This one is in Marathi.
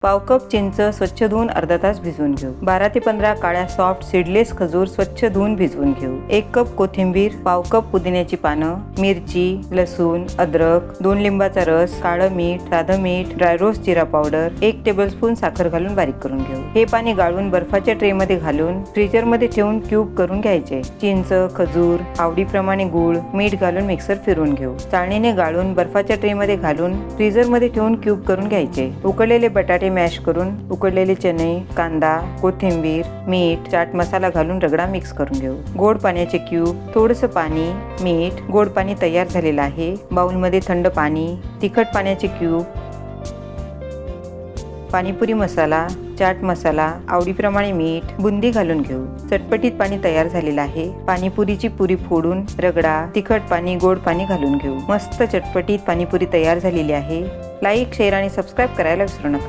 पाव कप चिंच स्वच्छ धुवून अर्धा तास भिजवून घेऊ. 12 ते 15 काळ्या सॉफ्ट सीडलेस खजूर स्वच्छ धुवून भिजवून घेऊ. 1 कप कोथिंबीर, पाव कप पुदिन्याची पानं, मिरची, लसूण, अद्रक, 2 लिंबाचा रस, काळं मीठ, साधं मीठ, ड्राय रोस्ट जिरा पावडर, 1 टेबलस्पून साखर घालून बारीक करून घेऊ. हे पाणी गाळून बर्फाच्या ट्रे मध्ये घालून फ्रीजर मध्ये ठेवून क्यूब करून घ्यायचे. चिंच, खजूर, आवडीप्रमाणे गूळ, मीठ घालून मिक्सर फिरवून घेऊ. चाळणीने गाळून बर्फाच्या ट्रे मध्ये घालून फ्रीजर मध्ये ठेवून क्यूब करून घ्यायचे. उकडलेले बटाटे मॅश करून उकडलेले चणे, कांदा, कोथिंबीर, मीठ, चाट मसाला घालून रगडा मिक्स करून घेऊ. गोड पाण्याचे क्यूब, थोडंसं पाणी, मीठ, गोड पाणी तयार झालेलं आहे. बाउलमध्ये थंड पाणी, तिखट पाण्याचे क्यूब, पाणीपुरी मसाला, चाट मसाला, आवडीप्रमाणे मीठ, बुंदी घालून घेऊ. चटपटीत पाणी तयार झालेलं आहे. पाणीपुरीची पुरी फोडून रगडा, तिखट पाणी, गोड पाणी घालून घेऊ. मस्त चटपटीत पाणीपुरी तयार झालेली आहे. लाईक, शेअर आणि सबस्क्राईब करायला विसरू नका.